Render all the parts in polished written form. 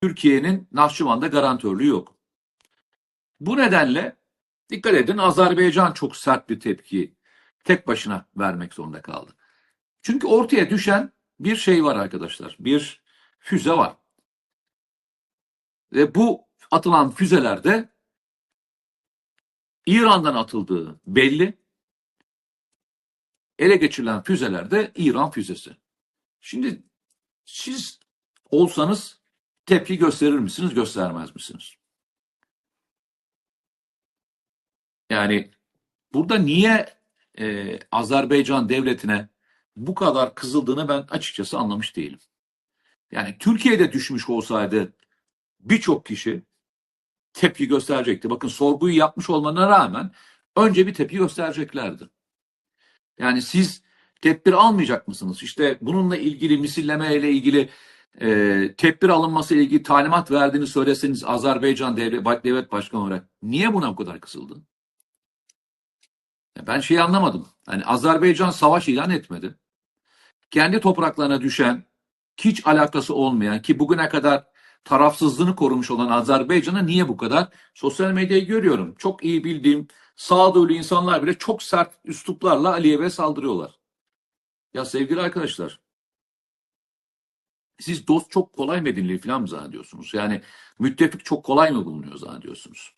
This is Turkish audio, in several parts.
Türkiye'nin Nahçıvan'da garantörlüğü yok. Bu nedenle dikkat edin, Azerbaycan çok sert bir tepki tek başına vermek zorunda kaldı. Çünkü ortaya düşen bir şey var arkadaşlar. Bir füze var. Ve bu atılan füzelerde İran'dan atıldığı belli. Ele geçirilen füzeler de İran füzesi. Şimdi siz olsanız tepki gösterir misiniz, göstermez misiniz? Yani burada niye Azerbaycan devletine bu kadar kızıldığını ben açıkçası anlamış değilim. Yani Türkiye'de düşmüş olsaydı birçok kişi tepki gösterecekti. Bakın, sorguyu yapmış olmana rağmen önce bir tepki göstereceklerdi. Yani siz tedbir almayacak mısınız? İşte bununla ilgili, misilleme ile ilgili tedbir alınması ile ilgili talimat verdiğini söyleseniz Azerbaycan devlet başkanı olarak niye buna bu kadar kızıldın? Ben şeyi anlamadım. Yani Azerbaycan savaş ilan etmedi. Kendi topraklarına düşen, hiç alakası olmayan ki bugüne kadar tarafsızlığını korumuş olan Azerbaycan'a niye bu kadar? Sosyal medyayı görüyorum. Çok iyi bildiğim sağduyulu insanlar bile çok sert üsluplarla Aliyev'e saldırıyorlar. Ya sevgili arkadaşlar, siz dost çok kolay mı edinilir falan mı zannediyorsunuz? Yani müttefik çok kolay mı bulunuyor zannediyorsunuz?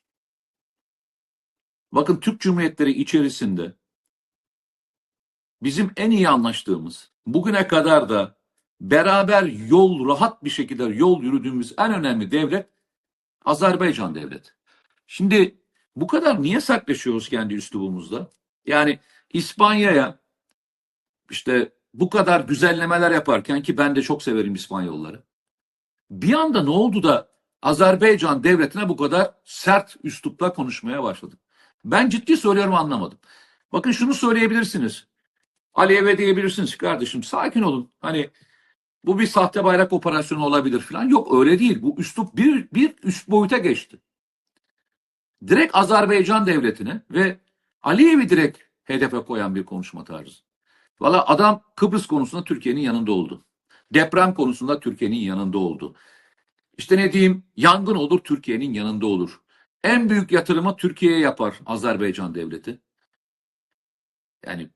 Bakın, Türk Cumhuriyetleri içerisinde bizim en iyi anlaştığımız, bugüne kadar da beraber rahat bir şekilde yol yürüdüğümüz en önemli devlet Azerbaycan devleti. Şimdi bu kadar niye sertleşiyoruz kendi üslubumuzda? Yani İspanya'ya işte bu kadar güzellemeler yaparken, ki ben de çok severim İspanyolları, bir anda ne oldu da Azerbaycan devletine bu kadar sert üslupla konuşmaya başladık? Ben ciddi söylüyorum, anlamadım. Bakın, şunu söyleyebilirsiniz. Aliyev'e diyebilirsiniz, kardeşim sakin olun. Hani bu bir sahte bayrak operasyonu olabilir falan. Yok, öyle değil. Bu üslup bir üst boyuta geçti. Direkt Azerbaycan devletine ve Aliyev'i direkt hedefe koyan bir konuşma tarzı. Valla adam Kıbrıs konusunda Türkiye'nin yanında oldu. Deprem konusunda Türkiye'nin yanında oldu. İşte ne diyeyim, yangın olur Türkiye'nin yanında olur. En büyük yatırımı Türkiye'ye yapar Azerbaycan devleti. Yani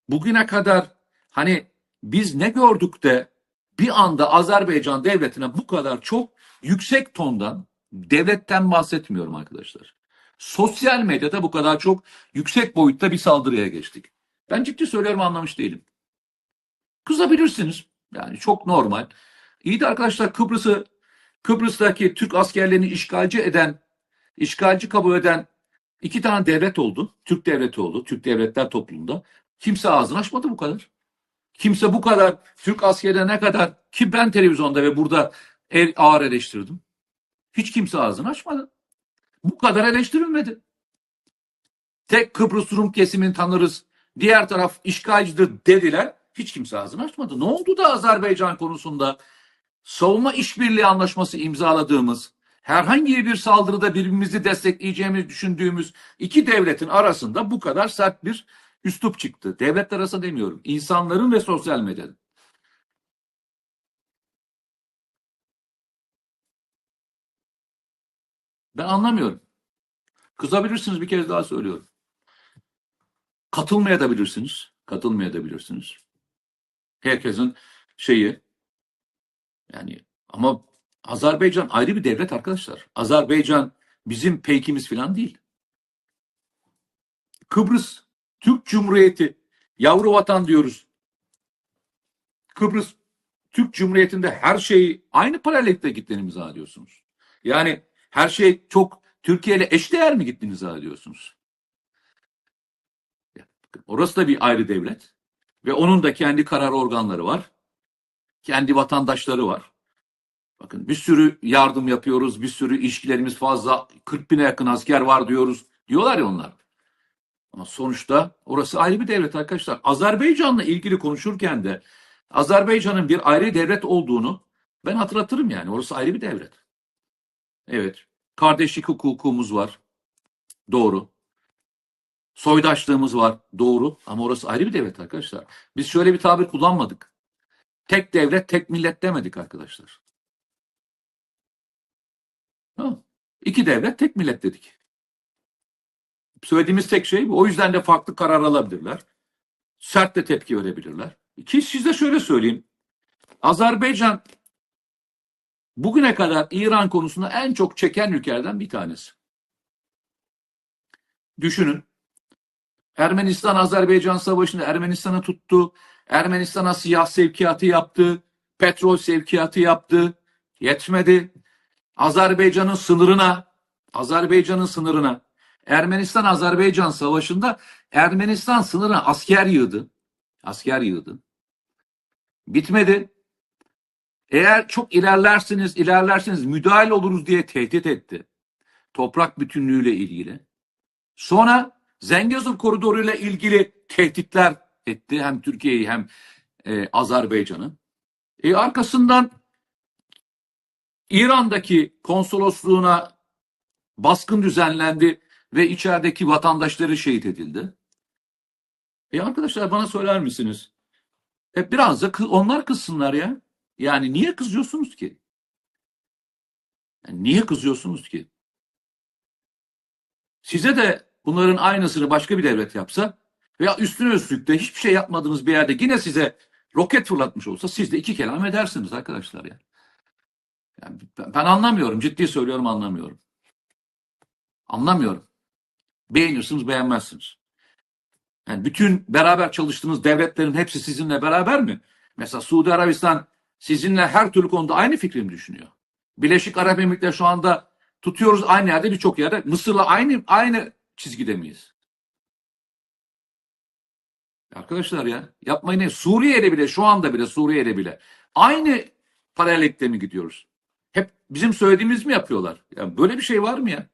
bugüne kadar hani biz ne gördük de bir anda Azerbaycan devletine bu kadar çok yüksek tondan, devletten bahsetmiyorum arkadaşlar, sosyal medyada bu kadar çok yüksek boyutta bir saldırıya geçtik. Ben ciddi söylüyorum, anlamış değilim. Kızabilirsiniz. Yani çok normal. İyi de arkadaşlar, Kıbrıs'taki Türk askerlerini işgalci kabul eden iki tane devlet oldu. Türk devleti oldu. Türk devletler topluluğunda. Kimse ağzını açmadı bu kadar. Kimse bu kadar Türk askerine ne kadar, ki ben televizyonda ve burada ağır eleştirdim. Hiç kimse ağzını açmadı. Bu kadar eleştirilmedi. Tek Kıbrıs Rum kesimini tanırız, diğer taraf işgalcidir dediler. Hiç kimse ağzını açmadı. Ne oldu da Azerbaycan konusunda savunma işbirliği anlaşması imzaladığımız, herhangi bir saldırıda birbirimizi destekleyeceğimizi düşündüğümüz iki devletin arasında bu kadar sert bir üslup çıktı? Devletler arası demiyorum, insanların ve sosyal medyanın. Ben anlamıyorum. Kızabilirsiniz, bir kez daha söylüyorum. Katılmayabilirsiniz. Katılmayabilirsiniz. Herkesin şeyi, yani, ama Azerbaycan ayrı bir devlet arkadaşlar. Azerbaycan bizim peykimiz falan değil. Kıbrıs Türk Cumhuriyeti, yavru vatan diyoruz. Kıbrıs Türk Cumhuriyeti'nde her şeyi aynı paralellikte gittiğini ediyorsunuz. Yani her şey çok Türkiye ile eşdeğer mi gittiğini ediyorsunuz? Orası da bir ayrı devlet ve onun da kendi karar organları var. Kendi vatandaşları var. Bakın, bir sürü yardım yapıyoruz, bir sürü ilişkilerimiz fazla, 40 bine yakın asker var diyoruz. Diyorlar ya onlar. Ama sonuçta orası ayrı bir devlet arkadaşlar. Azerbaycan'la ilgili konuşurken de Azerbaycan'ın bir ayrı devlet olduğunu ben hatırlatırım yani. Orası ayrı bir devlet. Evet. Kardeşlik hukukumuz var. Doğru. Soydaşlığımız var. Doğru. Ama orası ayrı bir devlet arkadaşlar. Biz şöyle bir tabir kullanmadık. Tek devlet, tek millet demedik arkadaşlar. Ha. İki devlet, tek millet dedik. Söylediğimiz tek şey bu. O yüzden de farklı karar alabilirler. Sert de tepki verebilirler. Ki size şöyle söyleyeyim. Azerbaycan bugüne kadar İran konusunda en çok çeken ülkelerden bir tanesi. Düşünün. Ermenistan-Azerbaycan savaşında Ermenistan'ı tuttu. Ermenistan'a silah sevkiyatı yaptı. Petrol sevkiyatı yaptı. Yetmedi. Azerbaycan'ın sınırına Ermenistan-Azerbaycan savaşında Ermenistan sınırına asker yığdı. Asker yığdı. Bitmedi. Eğer çok ilerlerseniz müdahale oluruz diye tehdit etti. Toprak bütünlüğüyle ilgili. Sonra Zengezur koridoru ile ilgili tehditler etti. Hem Türkiye'yi hem Azerbaycan'ı. Arkasından İran'daki konsolosluğuna baskın düzenlendi ve içerideki vatandaşları şehit edildi. Arkadaşlar bana söyler misiniz? Biraz da onlar kızsınlar ya. Yani niye kızıyorsunuz ki? Niye kızıyorsunuz ki? Size de bunların aynısını başka bir devlet yapsa veya üstüne üstlük de hiçbir şey yapmadığınız bir yerde yine size roket fırlatmış olsa siz de iki kelam edersiniz arkadaşlar ya. Yani ben anlamıyorum. Ciddi söylüyorum, anlamıyorum. Anlamıyorum. Beğenirsiniz, beğenmezsiniz. Yani bütün beraber çalıştığınız devletlerin hepsi sizinle beraber mi? Mesela Suudi Arabistan sizinle her türlü konuda aynı fikri mi düşünüyor? Birleşik Arap Emirlikleri şu anda tutuyoruz aynı yerde, birçok yerde. Mısır'la aynı çizgide miyiz? Arkadaşlar ya yapmayın. Suriye'de bile, şu anda bile Suriye'de bile aynı paralellikte mi gidiyoruz? Hep bizim söylediğimiz mi yapıyorlar? Yani böyle bir şey var mı ya?